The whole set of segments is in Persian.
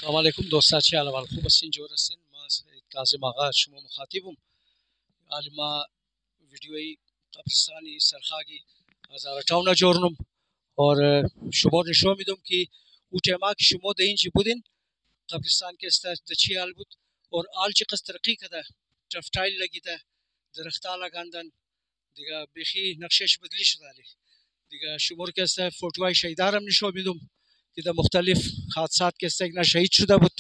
سلام علیکم دوستان، چه حال خوب هستین؟ جور هستین؟ ما سید کاظم آقا شما مخاطبم. حالی ما ویدیوی قبرستانی سرخاگی هزارتاونا جورنم اور شما نشون میدم که او تیما که شما در اینجا بودین قبرستان که است در چی حال بود اور آل چی قصد ترقی کده، تفتایل لگیده، درختا لگاندن دیگه بخی نقشش بدلی شده دیگه. شما رو که است فوتوهای شهیدارم نشون میدم که در مختلف حادثات که است اینا شهید شده بود.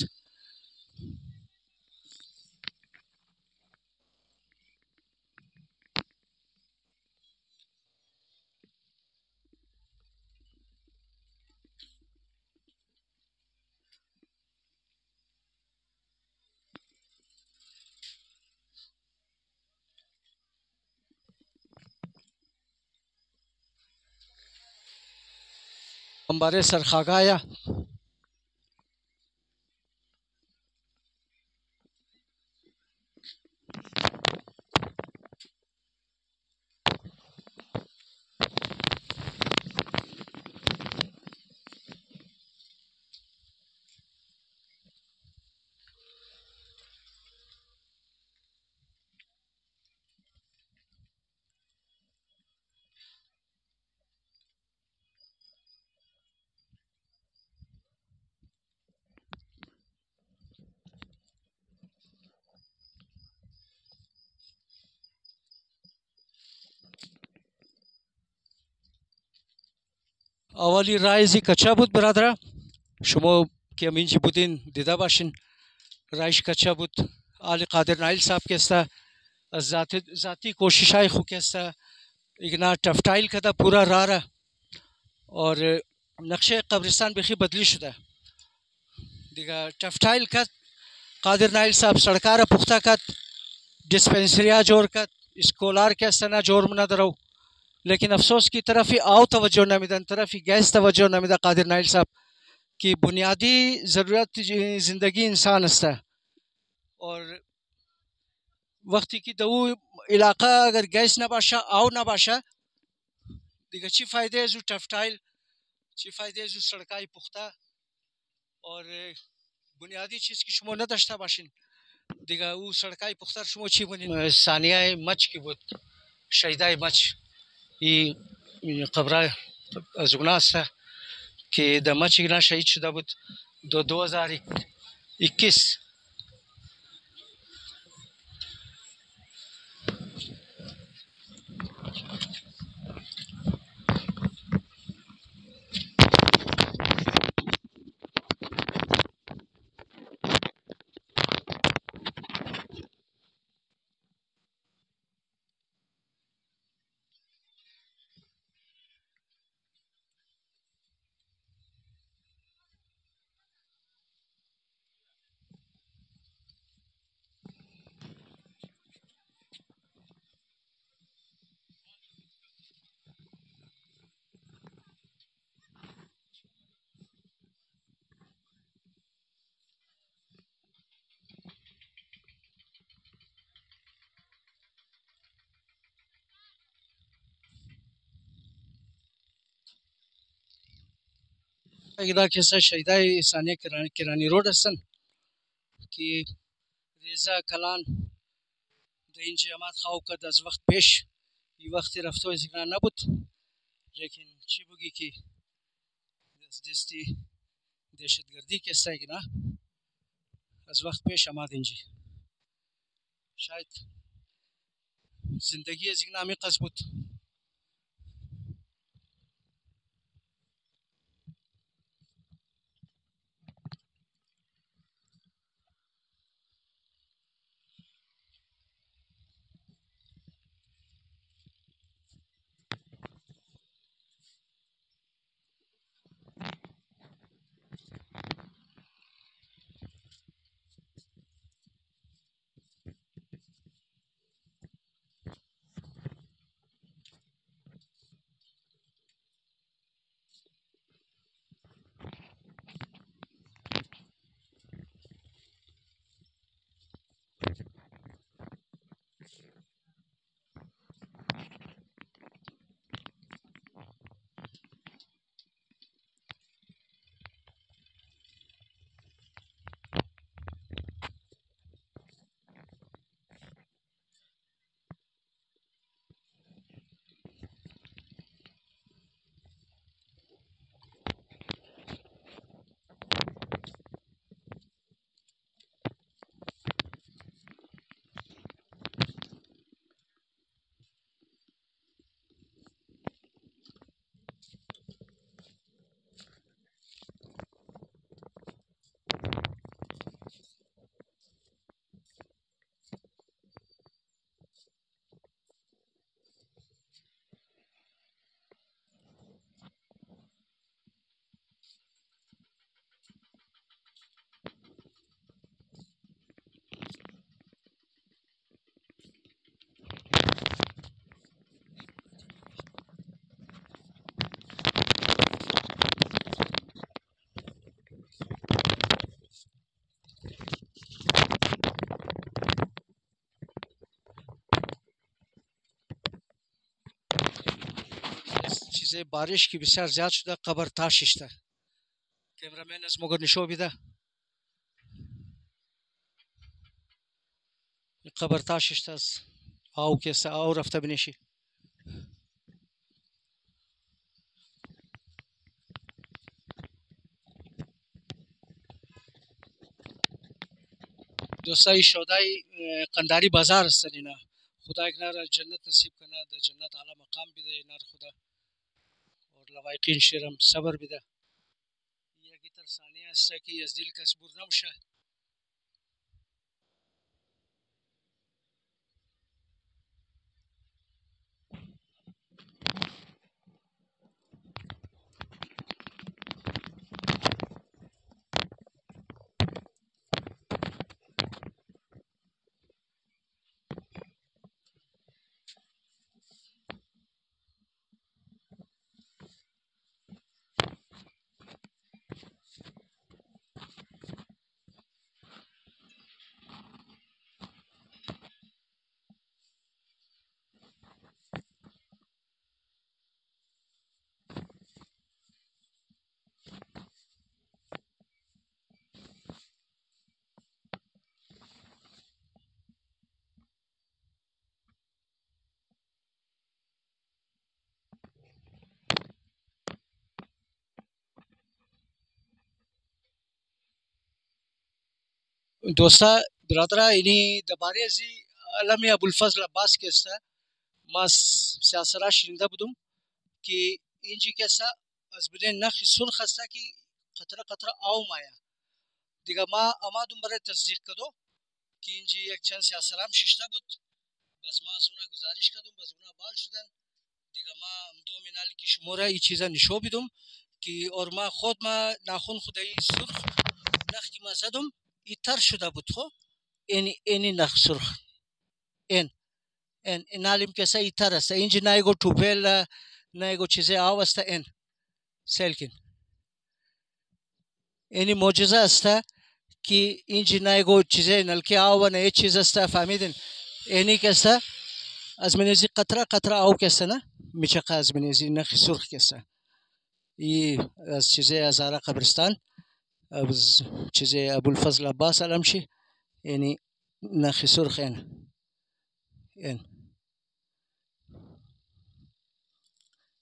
انبار سرخاگایا اولی رایزی کچا بود برادر. شما که همینجی بودین دیده باشین رایش کچا بود. آل قادر نایل صاحب که است از ذاتی کوشش های خو که است ایگنا تفتایل کده پورا راره اور نقشه قبرستان بخی بدلی شده دیگه. تفتایل کد قادر نایل صاحب سڑکار پخته کد، डिस्पेंसरिया जोड़ कर स्कॉलर के सना जोड़ मना दरो, लेकिन अफसोस की तरफ ही आओ तवज्जो न मिदन तरफ ही गैस तवज्जो न मिदा कादिर नाइल साहब की बुनियादी ज़रूरत ज़िंदगी इंसान हस्ता और वक्ती की दो इलाका अगर गैस न बाशा आओ न बाशा दिगा ची फ़ायदे जो टफ्टाइल ची फ़ायदे जो सड़काई पुख्ता और बुनियादी चीज़ की शुमो न दश्ता बाशिन दिगा वो सड़काई पुख्ता शुमो ची बनी सानिया मच की बुत शहीदाई मच ये खबरा अजुगना सा कि दमा चिगना शहीद शुदा बुत 2021 اگه کسا شهیدای ثانیه کرانی روड هستن که ریزا کلان در این جماعت خواهو کرد از وقت پیش این وقتی رفته و زگران نبود، لیکن چی بگی که از دستی دهشتگردی که استایگی نه از وقت پیش آمد اینجی. شاید زندگی زگران می قصد بود. بارش که بسیار زیاد شده قبر تاشش ده. کامرامن از مگر نشو بیده. قبر تاشش ده آو کسی آو رفته بنیشی. دوستای شادای قنداری بازار است اینا. خدا اینا را جنت نصیب کنه، در جنت اعلی مقام بده اینا خدا. اور لوایقین شیرم صبر بده. یکی تر ثانیه است که از دل کس بور نمیشه. دوستا برادرها اینی درباره ازی علمی ابوالفضل عباس که است ما سیاسرا شنیده بودم که اینجی که است از بین نخ سرخ است که قطره قطره آو مایا دیگه ما آمادم برای تصدیق کدو که اینجی یک چند سیاسرا هم ششته بود بس ما از اونا گزارش کردم بس اونا بال شدن دیگه ما دو منالی که شما را این چیزا نشو بدم که اور ما خود ما ناخون خدایی سرخ نخ که ما زدم این تر شده بود خو اینی نخ سرخ این علم که ای تر است اینجا نایگو توپل نایگو چیزی آو است این سلکین اینی معجزه است که اینجا نایگو چیزی نلکی آو نه یه چیز است فهمیدین اینی که است از منیزی قطره قطره آو که است نه میچقه از منیزی نخ سرخ که است ای از چیزی از آره قبرستان از چیزی ابوالفضل عباس علم شی یعنی نخ سرخ این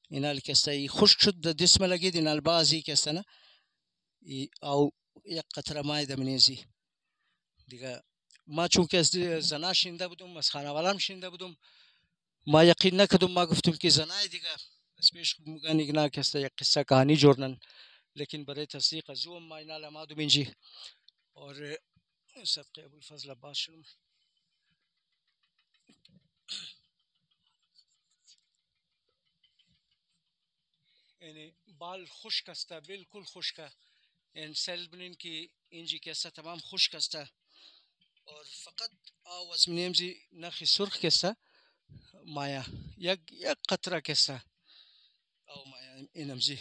اینال که است خشک شد دست ملگید اینال بازی که است نه او یک قطره مای دمنیزی دیگه ما چون که از زنا شنیده بودم از خانوالم شنیده بودم ما یقین نکردم ما گفتم که زنای دیگه اسمش میگن اینا که است یک قصه کهانی جورنن لیکن برای تصدیق از او ما اینال آمدم اینجی اور صدقه ابوالفضل عباس شدم یعنی بال خشک است بالکل خشک این سل بنین که اینجی که است تمام خشک است اور فقط آواز منیمزی نخی سرخ که است مایا یک قطره که است او مایا اینمزی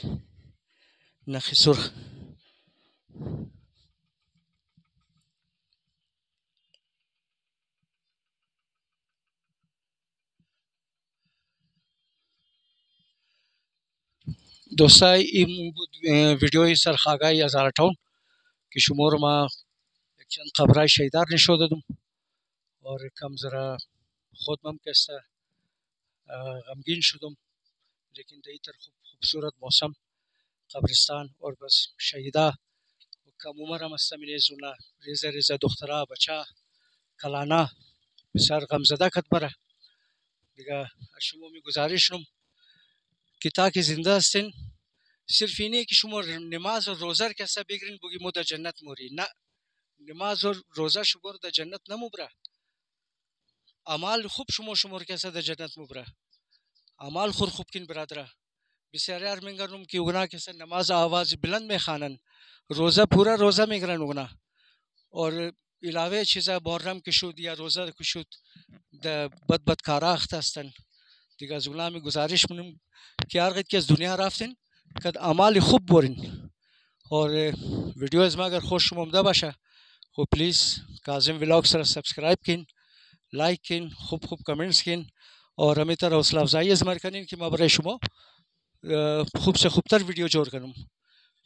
نخی سرخ دوستای این بود ویدیوی سرخاگای از آرتون که شما رو ما یک چند قبرای شیدار نشو دادم اور کم ذرا خودم که است غمگین شدم لیکن در ایتر خوبصورت موسم قبرستان اور بس شهیدا و کم عمر هم است منیزونا ریزه ریزه دخترها بچه کلانا بسیار غمزده کد بره دیگه از شما می گزارشم که تا که زنده هستین صرف اینه که شما نماز و روزه که است بگیرین بگی مو در جنت موری نه نماز و روزه شما در جنت نمبره اعمال خوب شما که است در جنت مبره اعمال خوب کن برادره بسیاری میگن که اونا که است نماز آواز بلند میخوانن روزه پورا روزه میگیرن اونا اور علاوه چیزا محرم که شد یا روزه که شد د بد کارا اخته هستن دیگه از اونا می گزارش منم که هر که از دنیا رفتین که اعمال خوب برین اور ویدیو از ما اگر خوش اومده باشه خب پلیز کاظم ولاگز را سابسکرایب کن لایک کن خوب کامنتس کن اور همیشه حوصله افزایی از من کنین که ما برای شما खूब से खूबतर वीडियो जोर करूँ.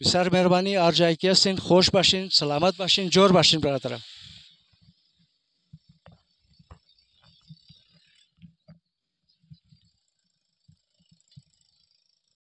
बिसार मेहरबानी. आर जाय की हस्तेन, خوش باشین, सलामत باشین, जोर باشین برادرم.